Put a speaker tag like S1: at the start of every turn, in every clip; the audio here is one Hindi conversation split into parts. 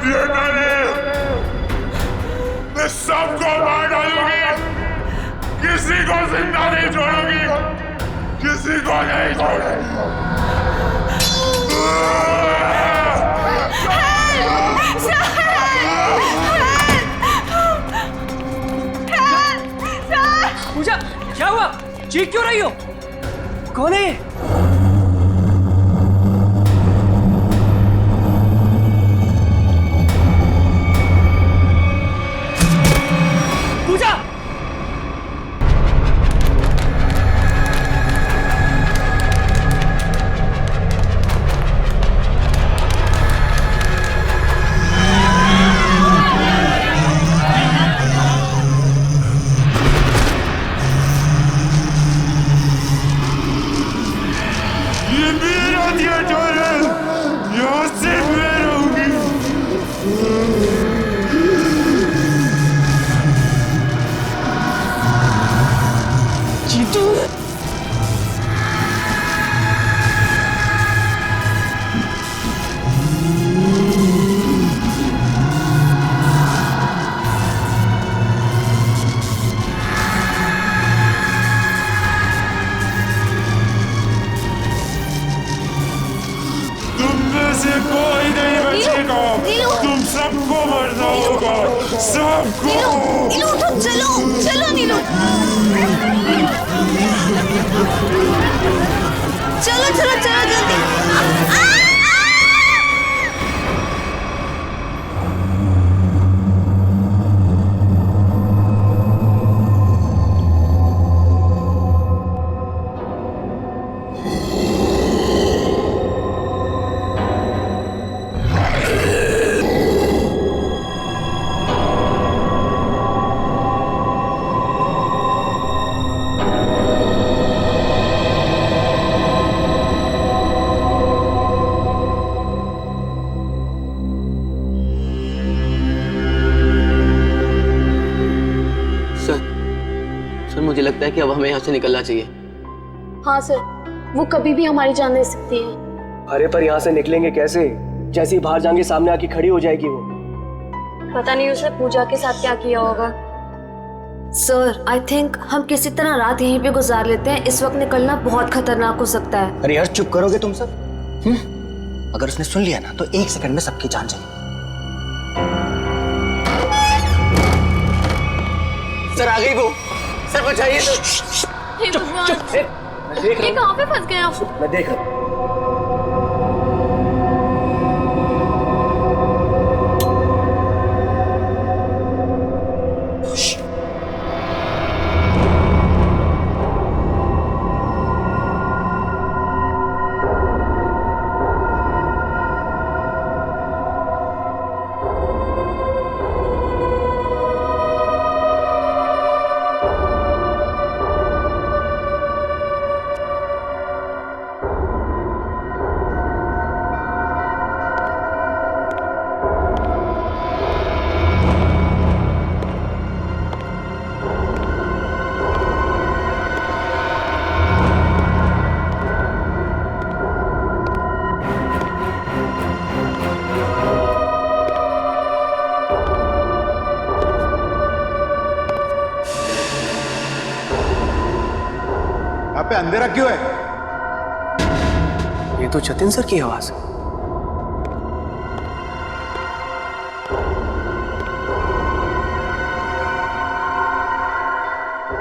S1: थिएटर है, मैं सबको मार डालूंगी, किसी को जिंदा नहीं छोड़ूंगी, किसी को नहीं छोड़ूंगी।
S2: पूजा, क्या हुआ? चीख क्यों रही हो? कौन है ये? पूजा!
S1: कोई नहीं बचेगा, तुम सबको मरना होगा, सबको।
S3: नीलू, तुम चलो, चलो नीलू, चलो चलो चलो जल्दी।
S4: मुझे लगता है कि अब हमें यहाँ से निकलना चाहिए।
S5: हाँ सर, वो कभी भी हमारी जान ले सकती है।
S2: अरे पर यहाँ से निकलेंगे कैसे? जैसे ही बाहर जाएंगे सामने आके खड़ी हो जाएगी वो।
S5: पता नहीं उसने पूजा के साथ क्या किया होगा।
S3: सर, आई थिंक हम किसी तरह रात यहीं पे गुजार लेते हैं। इस वक्त निकलना बहुत खतरनाक हो सकता है।
S6: अरे यार चुप करोगे तुम सब? अगर उसने सुन लिया ना तो 1 सेकंड में सबकी जान जाएगी।
S4: सर आ गई वो, सर बचाइए सर।
S2: चुप चुप, मैं देख रहा हूँ।
S5: कहाँ पे फंस गया?
S2: मैं देख रहा हूँ।
S1: पे अंधेरा क्यों है?
S2: ये तो जतिन सर की आवाज है।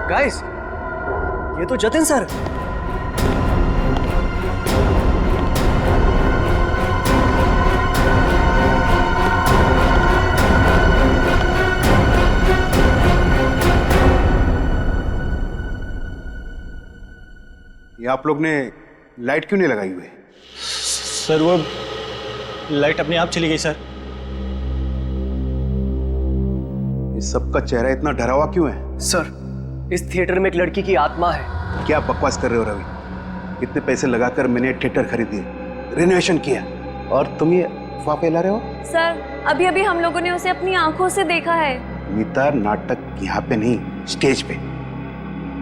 S2: गाइस, ये तो जतिन सर।
S1: ये आप लोग ने लाइट क्यों नहीं लगाई हुई?
S7: सर वो लाइट अपने आप चली गई सर।
S1: इस सबका चेहरा इतना डरा हुआ क्यों है?
S2: सर, इस थिएटर में एक लड़की की आत्मा है।
S1: क्या बकवास कर रहे हो रवि? इतने पैसे लगाकर मैंने थिएटर खरीदी, रिनोवेशन किया, और तुम ये अफवाह फैला रहे हो?
S5: सर, अभी अभी हम लोगों ने उसे अपनी आंखों से देखा है।
S1: नीता, नाटक यहाँ पे नहीं, स्टेज पे।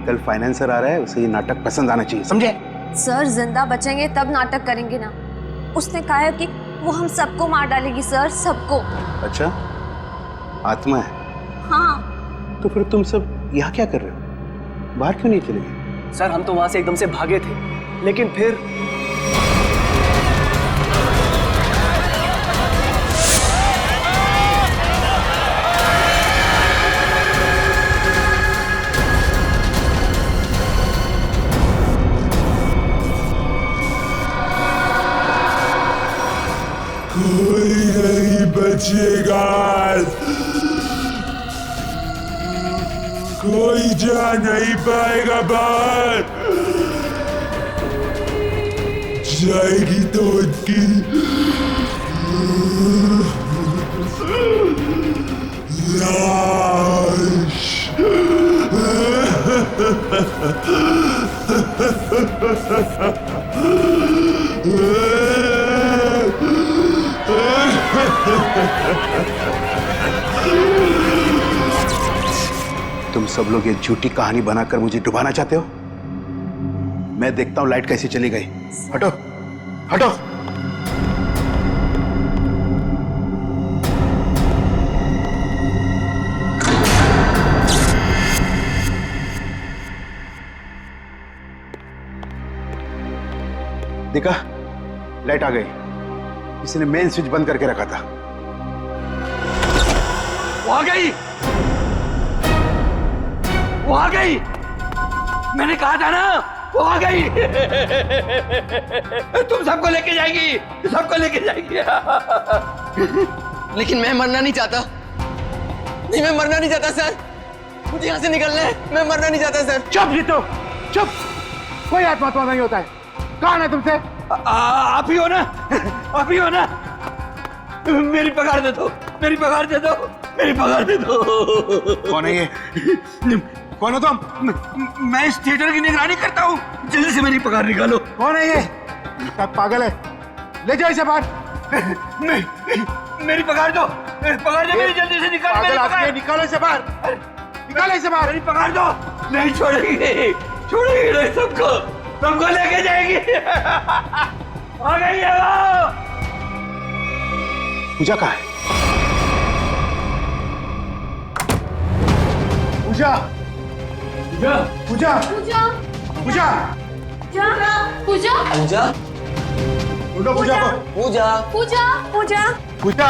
S1: कल फाइनेंसर आ रहा है, उसे ये नाटक पसंद आना चाहिए, समझे?
S3: सर, जिंदा बचेंगे तब नाटक करेंगे ना। उसने कहा है कि वो हम सबको मार डालेगी सर, सबको।
S1: अच्छा, आत्मा है?
S3: हाँ।
S1: तो फिर तुम सब यहाँ क्या कर रहे हो? बाहर क्यों नहीं चले गए?
S2: सर हम तो वहां से एकदम से भागे थे, लेकिन फिर
S8: कोई नहीं बचेगा, कोई जा नहीं पाएगा बाहर। जाएगी तो उनकी लाश।
S1: तुम सब लोग ये झूठी कहानी बनाकर मुझे डुबाना चाहते हो? मैं देखता हूं लाइट कैसे चली गई। हटो, हटो। देखा, लाइट आ गई। किसी ने मेन स्विच बंद करके रखा था।
S9: वो आ गई, वो आ गई। मैंने कहा था ना, वो आ गई। तुम सबको लेके जाएगी, सबको लेके जाएगी।
S4: लेकिन मैं मरना नहीं चाहता। नहीं, मैं मरना नहीं चाहता सर। मुझे यहाँ से निकलना है। मैं मरना नहीं चाहता सर।
S9: चुप जीतो, चुप। कोई आत्मा नहीं होता है। कौन है तुमसे? आप ही हो ना, आप ही हो ना। मेरी पगार दे दो, मेरी पगार दे दो, मेरी पगार दे दो।
S1: कौन है ये? कौन हो तुम?
S9: मैं इस थिएटर की निगरानी करता हूँ। जल्दी से मेरी पगार निकालो।
S1: कौन है ये? सब पागल है। ले जाओ इसे बाहर।
S9: मेरी पगार दो, पगार दो मेरी, जल्दी से निकालो मेरी पगार।
S1: निकालो इसे बाहर, निकालो इसे बाहर।
S9: मेरी पगार दो। नहीं छोड़ेगी, छोड़ेगी नहीं। सबको, सबको लेके जाएगी। आ गई है वो।
S1: पूजा कहाँ है? पूजा, पूजा, पूजा,
S5: पूजा,
S1: पूजा,
S5: पूजा,
S4: पूजा,
S1: ढूंढो पूजा को।
S4: पूजा,
S5: पूजा, पूजा,
S1: पूजा,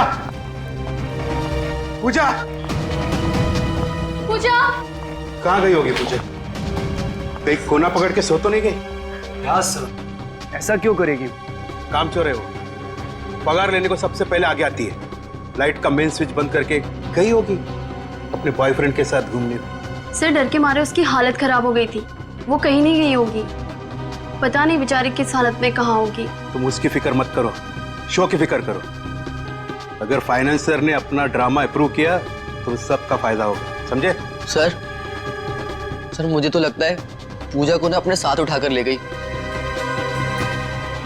S1: पूजा,
S5: पूजा।
S1: कहाँ गई होगी पूजा? कहीं कोना पकड़ के सो तो नहीं गई?
S2: क्या सर, ऐसा क्यों करेगी?
S1: काम चोर है वो। पगार लेने को सबसे पहले आगे आती है। लाइट का मेन स्विच बंद करके गई होगी अपने बॉयफ्रेंड के साथ घूमने।
S5: सर डर के मारे उसकी हालत खराब हो गई थी, वो कहीं नहीं गई होगी। पता नहीं बेचारी किस हालत में कहाँ होगी।
S1: तुम उसकी फिक्र मत करो, शो की फिक्र करो। अगर फाइनेंसर ने अपना ड्रामा अप्रूव किया तो सबका फायदा होगा, समझे?
S4: सर, सर मुझे तो लगता है पूजा को ना अपने साथ उठाकर ले गई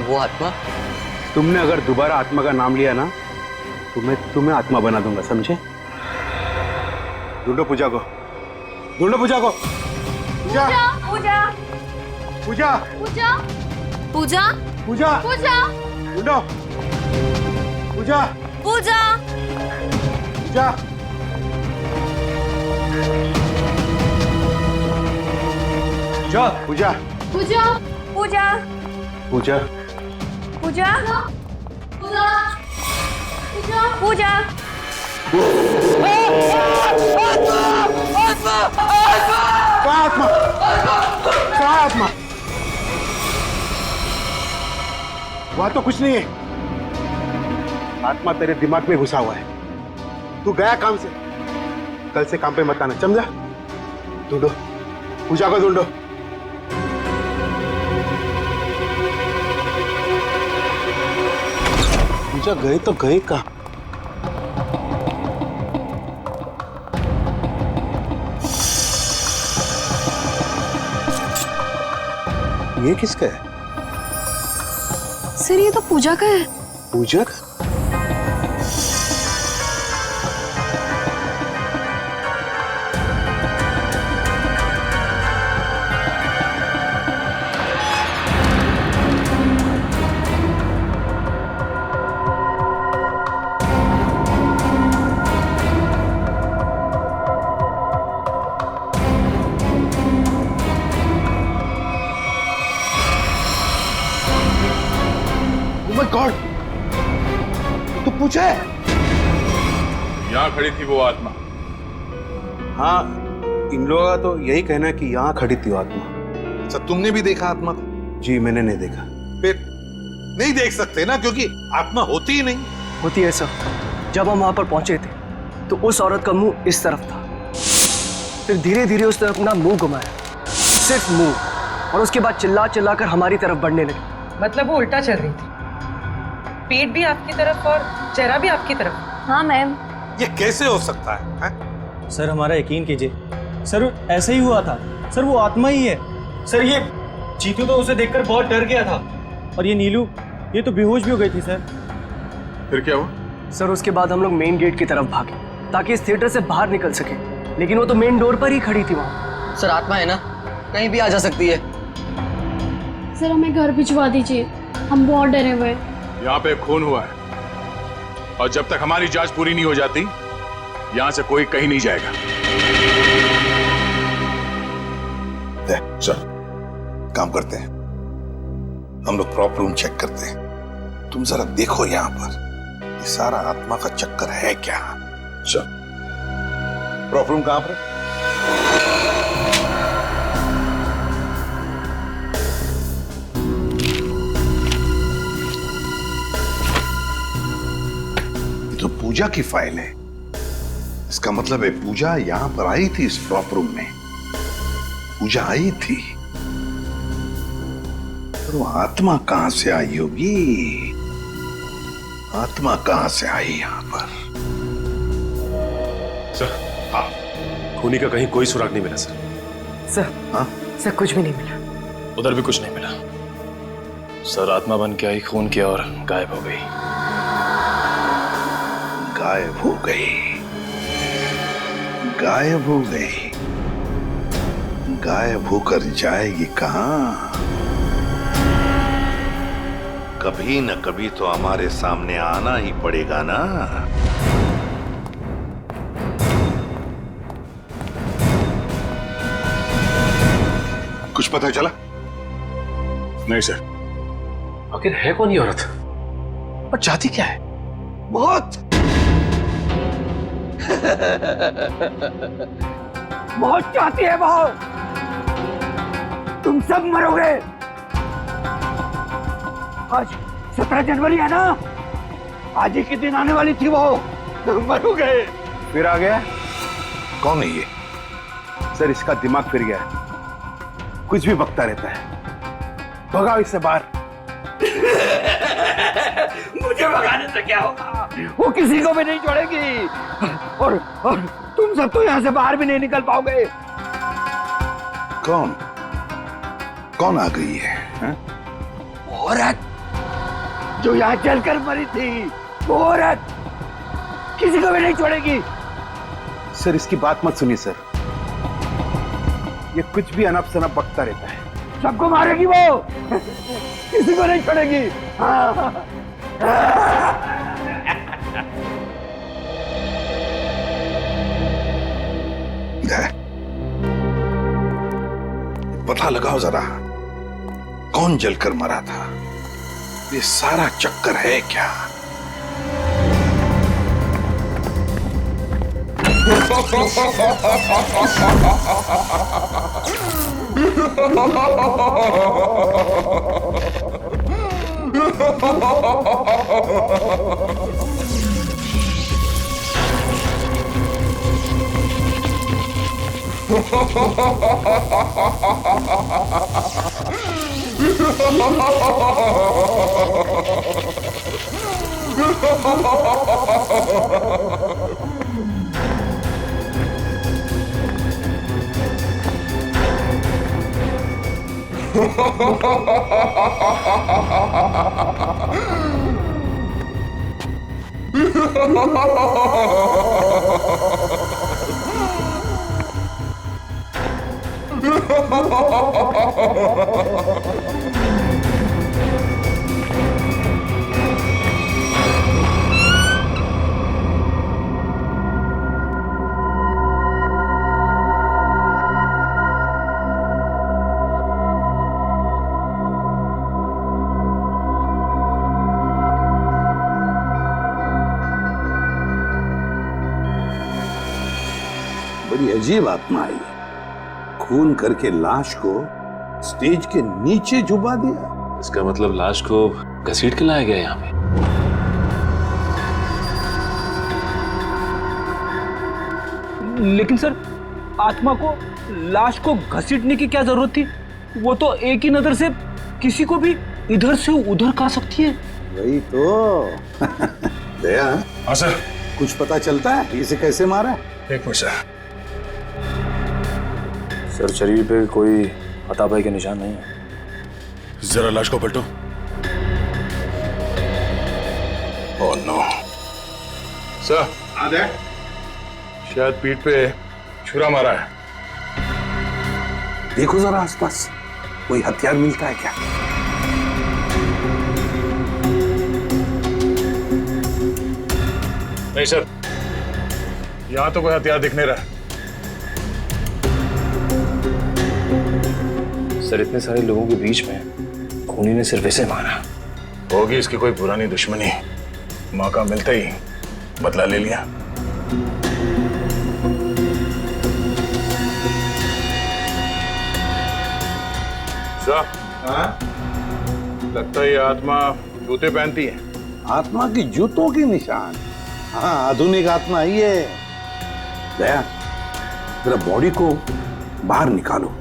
S4: वो आत्मा।
S1: तुमने अगर दोबारा आत्मा का नाम लिया ना तो मैं तुम्हें आत्मा बना दूंगा, समझे? ढूंढो पूजा को, ढूंढो पूजा को। पूजा,
S5: पूजा,
S1: पूजा,
S5: पूजा,
S3: पूजा,
S1: पूजा,
S5: पूजा,
S1: ढूंढो पूजा,
S3: पूजा,
S1: पूजा, पूजा,
S5: पूजा, पूजा,
S1: पूजा,
S5: पूजा, पूजा, पूजा,
S1: कहाँ आत्मा? कहाँ आत्मा? वहां तो कुछ नहीं है। आत्मा तेरे दिमाग में घुसा हुआ है। तू गया काम से, कल से काम पे मत आना, समझा? ढूंढो पूजा को, ढूंढो। पूजा गए तो गए कहाँ? ये किसका है?
S5: सर ये तो पूजा का है।
S1: पूजा का? माय गॉड, तू पूछे?
S10: यहाँ खड़ी थी वो आत्मा।
S1: हाँ, इन लोगों का तो यही कहना है कि यहाँ खड़ी थी वो आत्मा।
S10: अच्छा, तुमने भी देखा आत्मा को?
S1: जी मैंने नहीं देखा।
S10: फिर नहीं देख सकते ना, क्योंकि आत्मा होती ही नहीं।
S2: होती है सर। जब हम वहां पर पहुंचे थे तो उस औरत का मुंह इस तरफ था, फिर धीरे धीरे उसने अपना मुंह घुमाया, सिर्फ मुंह, और उसके बाद चिल्ला चिल्ला कर हमारी तरफ बढ़ने लगी।
S11: मतलब वो उल्टा चल रही थी, पेट भी आपकी तरफ और चेहरा भी आपकी तरफ।
S3: हाँ मैम।
S10: ये कैसे हो सकता है?
S7: सर हमारा यकीन कीजिए, सर ऐसा ही हुआ था। सर वो आत्मा ही है। सर ये चीतू तो उसे देखकर बहुत डर गया था, और ये नीलू, ये तो बेहोश भी हो गई थी सर।
S10: फिर क्या हुआ?
S2: सर उसके बाद हम लोग मेन गेट की तरफ भागे ताकि इस थिएटर से बाहर निकल सके, लेकिन वो तो मेन डोर पर ही खड़ी थी वहां।
S4: सर आत्मा है ना, कहीं भी आ जा सकती है।
S5: सर हमें घर भिजवा दीजिए, हम बहुत डरे हुए हैं।
S10: यहाँ पे खून हुआ है, और जब तक हमारी जांच पूरी नहीं हो जाती यहाँ से कोई कहीं नहीं जाएगा।
S12: चल काम करते हैं, हम लोग प्रॉपर रूम चेक करते हैं। तुम जरा देखो यहाँ पर ये सारा आत्मा का चक्कर है क्या। चल प्रॉपर रूम कहां पर है? ये तो पूजा की फाइल है। इसका मतलब है पूजा यहां पर आई थी, इस प्रॉपर रूम में पूजा आई थी। पर वो आत्मा कहां से आई होगी? आत्मा कहां से आई यहां पर?
S13: सर, हाँ, खूनी का कहीं कोई सुराग नहीं मिला सर।
S2: सर,
S12: हाँ?
S2: सर कुछ भी नहीं मिला।
S13: उधर भी कुछ नहीं मिला सर। आत्मा बन के आई खून की और गायब हो गई।
S12: गायब हो गई, गायब हो गई। गायब होकर जाएगी कहां? कभी न कभी तो हमारे सामने आना ही पड़ेगा ना। कुछ पता चला?
S10: नहीं सर।
S13: आखिर है कौन ये औरत और चाहती क्या है?
S9: बहुत बहुत चाहती है वो। तुम सब मरोगे। आज 17 जनवरी है ना, आज ही के दिन आने वाली थी वो। मरोगे।
S1: फिर आ गया।
S12: कौन है ये?
S1: सर इसका दिमाग फिर गया है, कुछ भी बकता रहता है। भगाओ इससे बाहर।
S9: मुझे भगाने से क्या होगा? वो किसी को भी नहीं छोड़ेगी, और तुम सब तो यहाँ से बाहर भी नहीं निकल पाओगे।
S12: कौन कौन आ गई है?
S9: औरत जो यहाँ जलकर मरी थी, वो औरत किसी को भी नहीं छोड़ेगी।
S1: सर इसकी बात मत सुनिए सर, ये कुछ भी अनप शनप बकता रहता है।
S9: सबको मारेगी वो, किसी को नहीं छोड़ेगी। हाँ।
S12: पता लगाओ जरा, कौन जलकर मरा था? ये सारा चक्कर है क्या? बड़ी अजीब आत्मा आई है। खून करके लाश को स्टेज के नीचे छुपा दिया।
S13: इसका मतलब लाश को घसीट के लाया गया यहाँ पे।
S9: लेकिन सर, आत्मा को लाश को घसीटने की क्या जरूरत थी? वो तो एक ही नजर से किसी को भी इधर से उधर कर सकती है।
S12: वही तो। दया,
S10: हाँ सर।
S12: कुछ पता चलता है इसे कैसे मारा?
S10: एक मिनट सर।
S13: सर शरीर पे कोई हथापाई के निशान नहीं है।
S10: जरा लाश को पलटो। Oh no sir. शायद पीठ पे छुरा मारा है।
S12: देखो जरा आसपास कोई हथियार मिलता है क्या?
S10: नहीं सर, यहां तो कोई हथियार दिख नहीं रहा।
S13: सर इतने सारे लोगों के बीच में खूनी ने सिर्फ ऐसे मारा।
S10: होगी इसकी कोई पुरानी दुश्मनी। मौका मिलते ही बदला ले लिया। सर, लगता है ये आत्मा जूते पहनती है।
S12: आत्मा की जूतों के निशान? हाँ, आधुनिक आत्मा ही है। दया, जरा बॉडी को बाहर निकालो।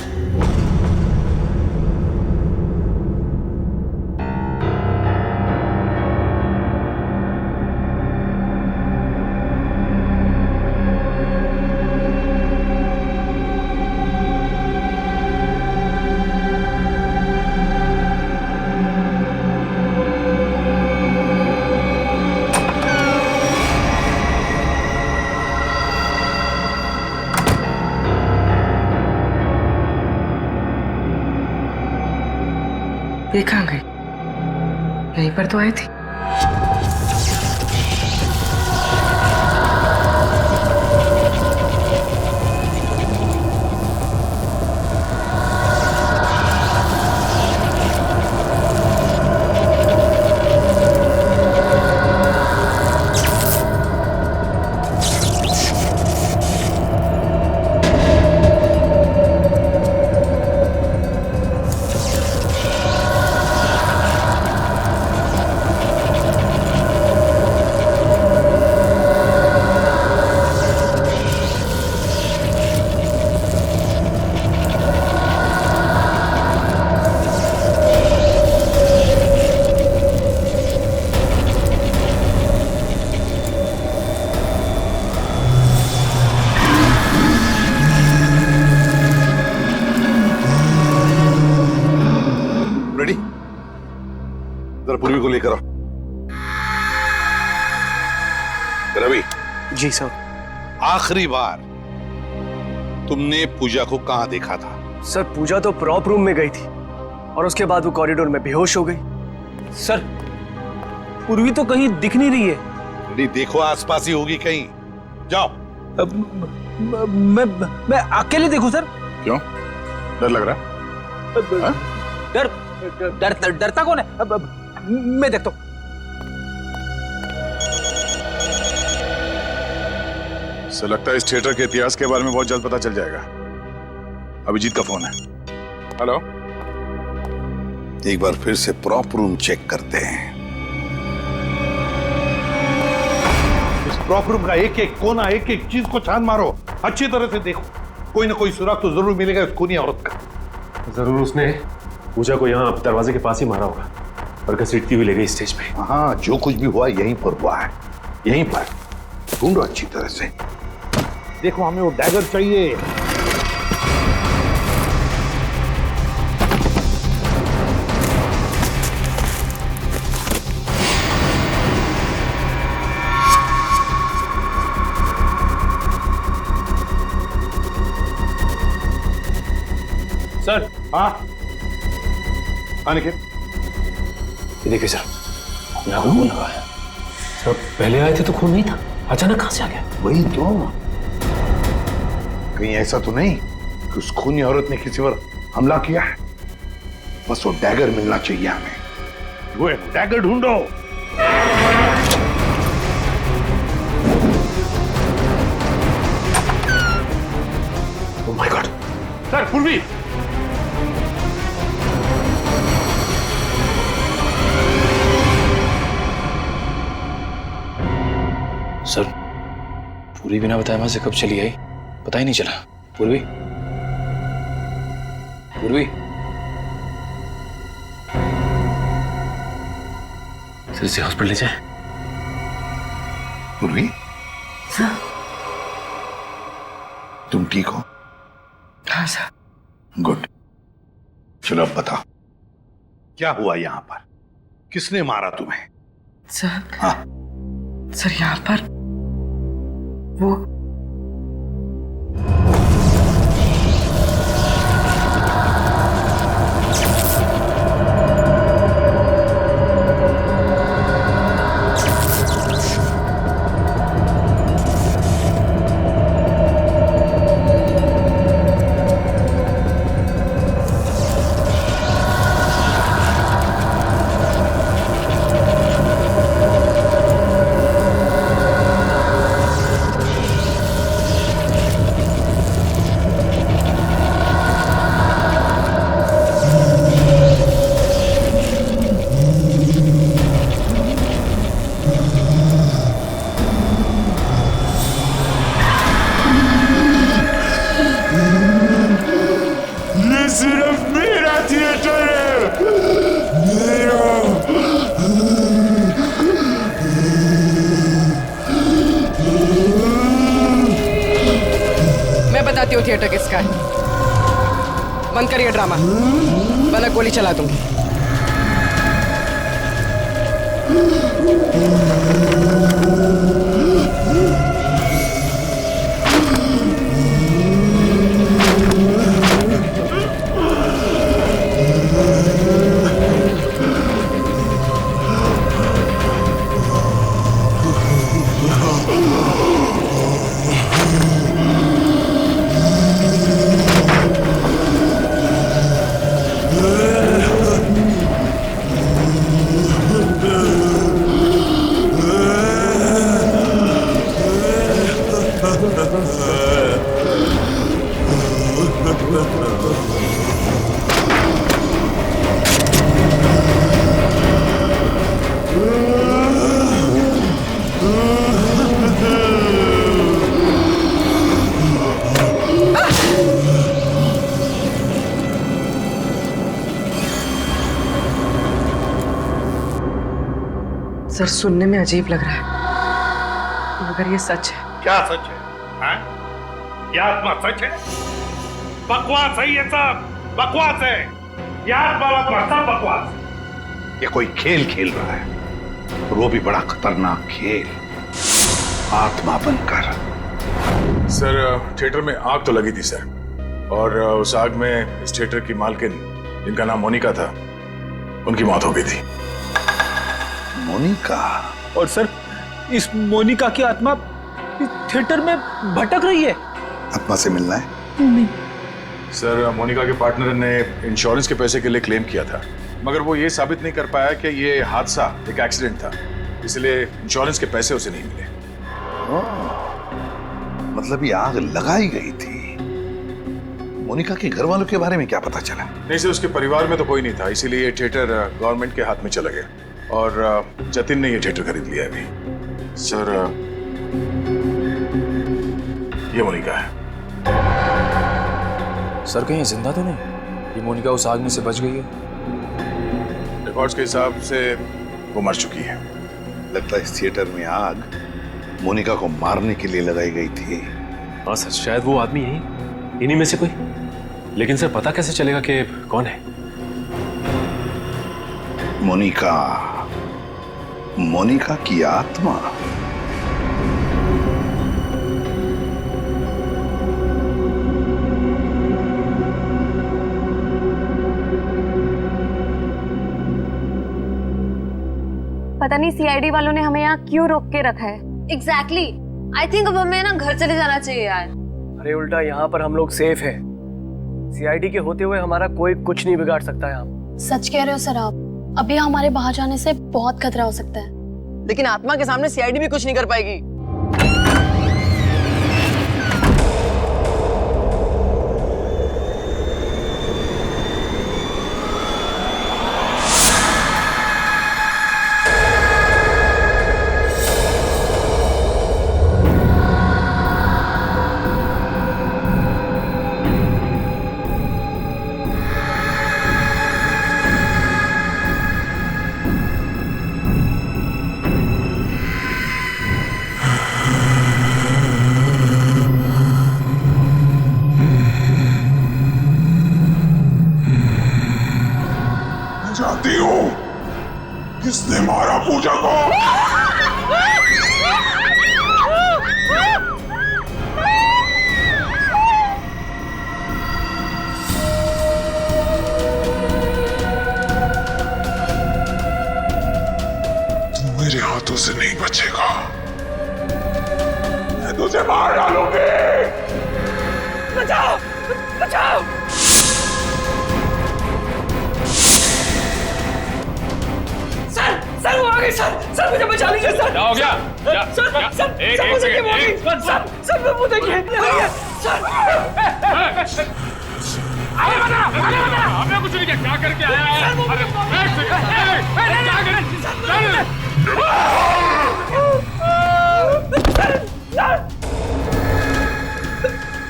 S11: ये कहाँ गई? यहीं पर तो आई थी।
S12: पूर्वी को लेकर आओ। रवि।
S2: जी सर।
S12: आखिरी बार तुमने पूजा को कहां देखा था?
S2: सर पूजा तो प्रॉप रूम में गई थी और उसके बाद वो कॉरिडोर में बेहोश हो गई।
S9: सर पूर्वी तो कहीं दिख नहीं रही है।
S12: नहीं, देखो आसपास ही होगी कहीं। जाओ।
S9: मैं अकेले देखूं सर?
S10: क्यों, डर लग रहा?
S9: डरता कौन है? मैं देखता हूं।
S10: सर लगता है इस थिएटर के इतिहास के बारे में बहुत जल्द पता चल जाएगा। अभिजीत का फोन है। हेलो।
S12: एक बार फिर से प्रॉप रूम चेक करते हैं।
S14: इस प्रॉप रूम का एक एक कोना, एक एक चीज को छान मारो, अच्छी तरह से देखो। कोई ना कोई सुराग तो जरूर मिलेगा उस खूनी औरत का।
S13: जरूर उसने पूजा को यहाँ दरवाजे के पास ही मारा होगा और घसीटती हुई ले गई स्टेज पे।
S12: हाँ, जो कुछ भी हुआ यहीं पर हुआ है। यहीं पर ढूंढो अच्छी तरह से।
S14: देखो, हमें वो डैगर चाहिए।
S10: सर।
S14: हाँ अनिकेत,
S13: ये देखिए सर, यहाँ खून लगा है। सर पहले आए थे तो खून नहीं था, अचानक कहां से आ गया?
S12: वही तो। कहीं ऐसा तो नहीं कि उस खूनी औरत ने किसी पर हमला किया है? बस वो डैगर मिलना चाहिए हमें।
S14: वो डैगर ढूंढो। सर पूर्वी,
S13: सर पूरी बिना बताए वहां से कब चली आई पता ही नहीं चला। पूर्वी, पूर्वी, सर इसे हॉस्पिटल ले जाए।
S12: पूर्वी, तुम ठीक हो?
S11: हाँ सर।
S12: गुड। चलो अब बताओ, क्या हुआ यहाँ पर? किसने मारा तुम्हें?
S11: सर,
S12: हाँ,
S11: सर यहाँ पर वो
S8: ये सिर्फ मेरा थिएटर है, मेरा।
S11: मैं बताती हूँ थिएटर किसका है। बंद करिए ड्रामा, वरना गोली चला दूंगी। सर सुनने में अजीब लग रहा है, मगर ये सच है।
S14: क्या सच है? हाँ? ये आत्मा सच है? बकवास है ये सब, बकवास है। ये आत्मा सब बकवास है। ये कोई खेल खेल रहा है, और वो भी बड़ा खतरनाक खेल, आत्मा बनकर।
S10: सर थिएटर में आग तो लगी थी सर, और उस आग में इस थिएटर की मालकिन जिनका नाम मोनिका था, उनकी मौत हो गई थी।
S12: मोनिका?
S7: और सर इस मोनिका की आत्मा इस थिएटर में भटक रही है।
S12: आत्मा से मिलना है?
S7: नहीं
S10: सर, मोनिका के पार्टनर ने इंश्योरेंस के पैसे के लिए क्लेम किया था, मगर वो ये साबित नहीं कर पाया कि ये हादसा एक एक्सीडेंट था, इसलिए इंश्योरेंस के पैसे उसे नहीं मिले।
S12: मतलब ये आग लगाई गई थी। मोनिका के घर वालों के बारे में क्या पता चला?
S10: नहीं सर, उसके परिवार में तो कोई नहीं था, इसीलिए ये थिएटर गवर्नमेंट के हाथ में चला गया, और जतिन ने ये थिएटर खरीद लिया अभी। सर ये मोनिका है।
S13: सर कहीं जिंदा तो नहीं? ये मोनिका उस आग में से बच गई है?
S10: रिकॉर्ड्स के हिसाब से वो मर चुकी है।
S12: लगता है इस थिएटर में आग मोनिका को मारने के लिए लगाई गई थी।
S13: हाँ सर, शायद वो आदमी यही, इन्हीं में से कोई। लेकिन सर पता कैसे चलेगा कि कौन है?
S12: मोनिका, मोनिका की आत्मा।
S5: पता नहीं सीआईडी वालों ने हमें यहाँ क्यों रोक के रखा है।
S3: एग्जैक्टली। आई थिंक अब हमें ना घर चले जाना चाहिए यार।
S2: अरे उल्टा यहाँ पर हम लोग सेफ हैं। सीआईडी के होते हुए हमारा कोई कुछ नहीं बिगाड़ सकता यहाँ।
S5: सच कह रहे हो सर आप, अभी हमारे बाहर जाने से बहुत खतरा हो सकता है।
S11: लेकिन आत्मा के सामने सीआईडी भी कुछ नहीं कर पाएगी।
S8: किसने मारा पूजा को? तू मेरे हाथों से नहीं बचेगा। मैं तुझे मार डालूंगी।
S11: बचाओ बचाओ। सर वो आ गई सर मुझे बचा लीजिए सर।
S14: क्या हो गया?
S11: सर मुझे क्या हो गई? सर वो देखिए सर।
S14: हमें कुछ नहीं किया, क्या करके आया है?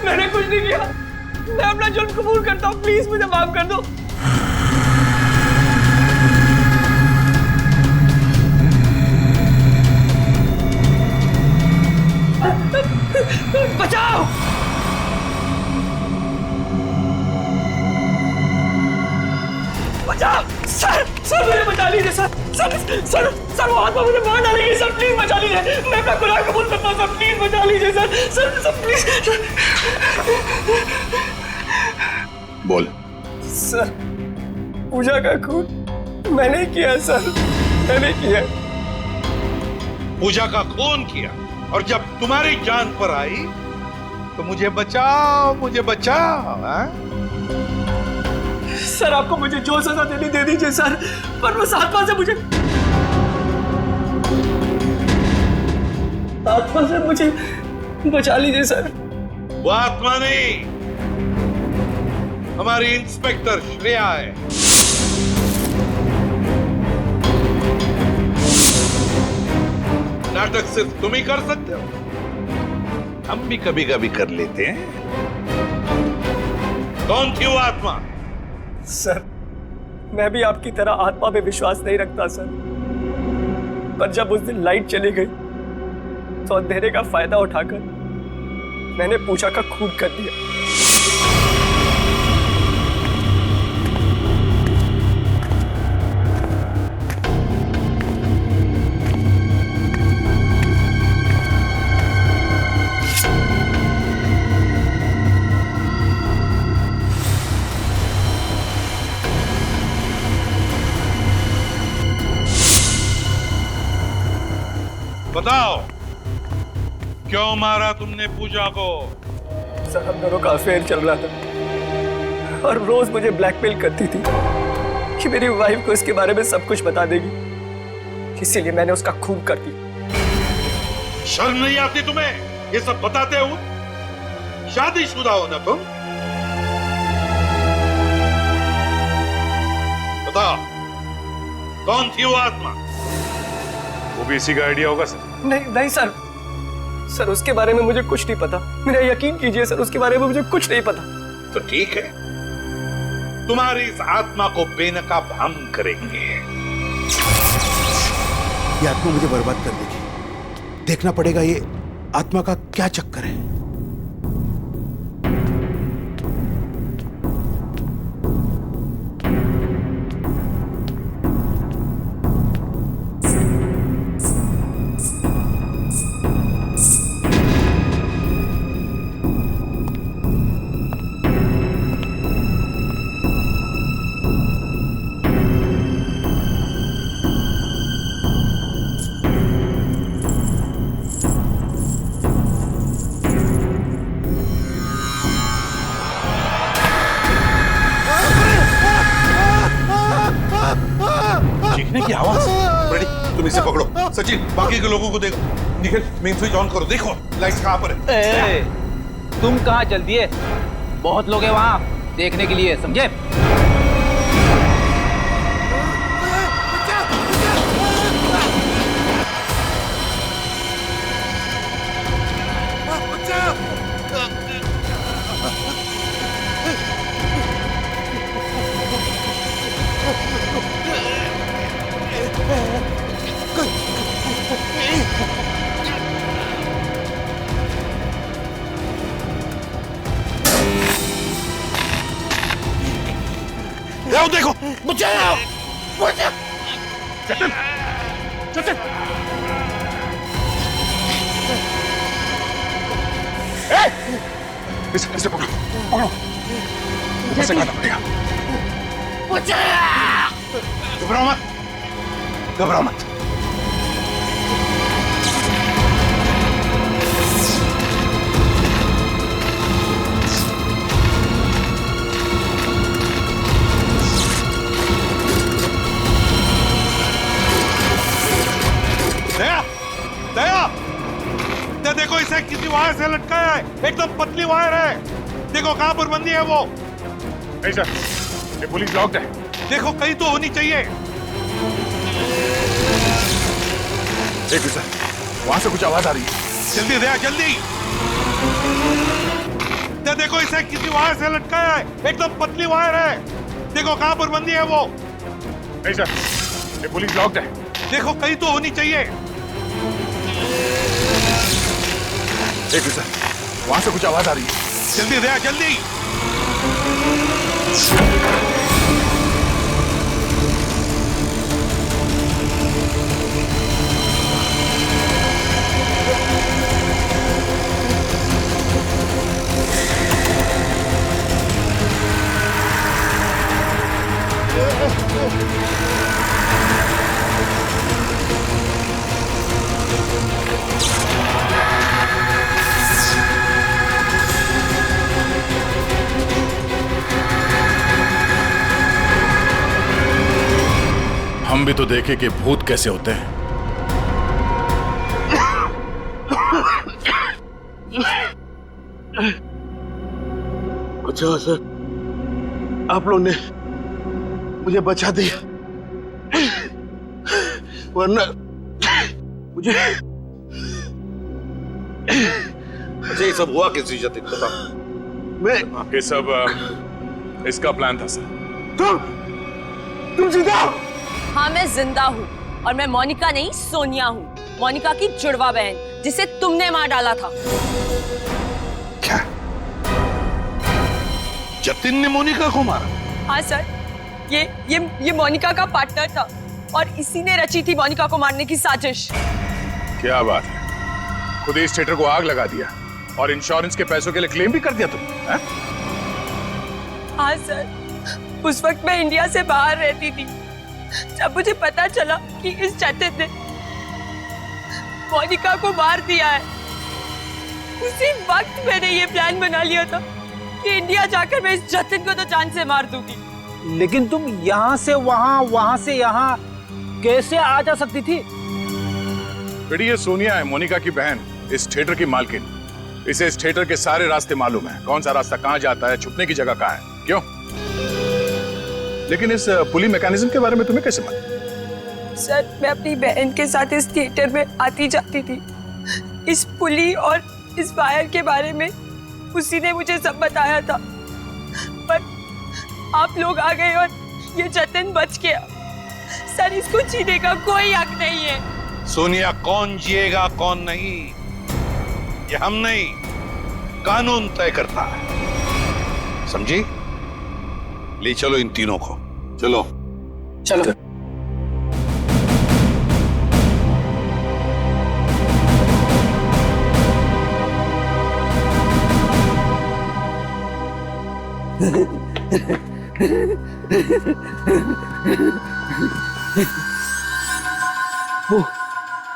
S11: मैंने कुछ नहीं किया, मैं अपना जुर्म कबूल करता हूँ, प्लीज मुझे माफ कर दो। बचाओ। बचाओ सर मुझे बचा लीजिए सर वो आत्मा मुझे मार डालेगी सर, प्लीज बचा लीजिए। मैं अपना गुनाह कबूल करता हूँ सर, प्लीज बचा लीजिए सर प्लीज।
S12: बोल।
S11: सर पूजा का खून मैंने किया सर, मैंने किया।
S14: पूजा का खून किया और जब तुम्हारी जान पर आई तो मुझे बचाओ हाँ?
S11: सर आपको मुझे जो सजा देनी दे दीजिए सर, पर बस आत्मा से मुझे बचा लीजिए सर।
S14: वो आत्मा नहीं, हमारी इंस्पेक्टर श्रेया है। नाटक सिर्फ तुम ही कर सकते हो, हम भी कभी कभी कर लेते हैं। कौन थी वो आत्मा?
S11: सर मैं भी आपकी तरह आत्मा पे विश्वास नहीं रखता सर, पर जब उस दिन लाइट चली गई तो अंधेरे का फायदा उठाकर मैंने पूजा का खून कर दिया।
S14: बताओ क्यों मारा तुमने पूजा को?
S11: सर हम दोनों का अफेयर चल रहा था और रोज मुझे ब्लैकमेल करती थी कि मेरी वाइफ को इसके बारे में सब कुछ बता देगी, इसीलिए मैंने उसका खून कर दिया।
S14: शर्म नहीं आती तुम्हें ये सब बताते हो? शादीशुदा हो ना तुम? बताओ कौन थी वो आत्मा?
S10: वो भी इसी का आइडिया होगा सर।
S11: नहीं सर उसके बारे में मुझे कुछ नहीं पता, मेरा यकीन कीजिए सर, उसके बारे में मुझे कुछ नहीं पता।
S14: तो ठीक है, तुम्हारी इस आत्मा को बेनकाब हम करेंगे।
S1: ये आत्मा मुझे बर्बाद कर देगी, देखना पड़ेगा ये आत्मा का क्या चक्कर है।
S14: चीखने की आवाज। रेडी, तुम इसे पकड़ो। सचिन बाकी के लोगों को देखो। निखिल मेन स्विच ऑन करो, देखो लाइट्स कहां पर है।
S15: तुम कहां चल दिए? बहुत लोग हैं वहां देखने के लिए, समझे?
S14: देखो, बचाओ! जतिन जतिन
S10: इसे पकड़ो पकड़ो ऊपर से काटना पड़ेगा। घबराओ मत घबराओ मत।
S14: दया दया दया देखो इसे किसी वायर से लटकाया है, एकदम पतली वायर है। देखो कहां पर बंदी है वो।
S10: नहीं सर ये पुलिस लॉक्ड है।
S14: देखो कहीं तो होनी चाहिए।
S10: एक सर वहां से कुछ आवाज आ रही है।
S14: जल्दी दया जल्दी। दया देखो इसे किसी वायर से लटकाया है, एकदम पतली वायर है। देखो कहां पर बंदी है वो।
S10: नहीं सर ये पुलिस लॉक्ड है।
S14: देखो कहीं तो होनी चाहिए।
S10: एक सर वहां से कुछ आवाज आ रही है।
S14: जल्दी दया जल्दी।
S10: हम भी तो देखे कि भूत कैसे होते हैं।
S1: अच्छा सर आप लोग ने मुझे बचा दिया, वरना मुझे
S8: अच्छा ये सब हुआ किसी जतिन बता।
S1: मैं
S10: ये सब इसका प्लान था सर।
S1: तुम जिंदा हो?
S16: हाँ मैं जिंदा हूँ और मैं मोनिका नहीं सोनिया हूँ, मोनिका की जुड़वा बहन जिसे तुमने मार डाला था।
S12: क्या जतिन ने मोनिका को मारा?
S16: हाँ सर ये मोनिका का पार्टनर था और इसी ने रची थी मोनिका को मारने की साजिश।
S10: क्या बात है, खुद इस थिएटर को आग लगा दिया और इंश्योरेंस के पैसों के लिए क्लेम भी कर दिया तुम है?
S16: हाँ सर उस वक्त मैं इंडिया से बाहर रहती थी। जब मुझे पता चला कि इस जतिन ने मोनिका को मार दिया है, उसी वक्त मैंने ये प्लान बना लिया था कि इंडिया जाकर मैं इस जतिन को तो जान से मार दूंगी।
S15: लेकिन तुम यहाँ से वहाँ, वहाँ से यहाँ कैसे आ जा सकती थी?
S10: बेटी ये सोनिया है, मोनिका की बहन, इस थिएटर की मालकिन। इसे इस थिएटर के सारे रास्ते मालूम है, कौन सा रास्ता कहाँ जाता है, छुपने की जगह कहाँ है। क्यों? लेकिन इस पुली मैकेनिज्म के बारे में तुम्हें कैसे मालूम?
S16: सर मैं अपनी बहन के साथ इस थिएटर में आती जाती थी। इस पुली और इस वायर के बारे में उसी ने मुझे सब बताया था, पर आप लोग आ गए और ये जतिन बच गया। सर इसको जीने का कोई हक नहीं है।
S14: सोनिया कौन जिएगा कौन नहीं ये हम नहीं, कानून तय करता है, समझी? ले चलो इन तीनों को, चलो
S11: चलो।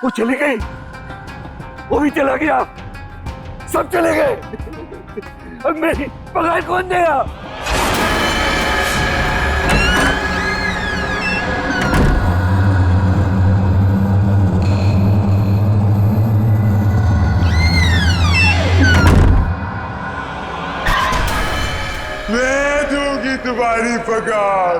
S9: वो चले गए, वो भी चला गया, सब चले गए। अब मेरी पगार कौन देगा?
S8: मैं दूंगी तुम्हारी पगार।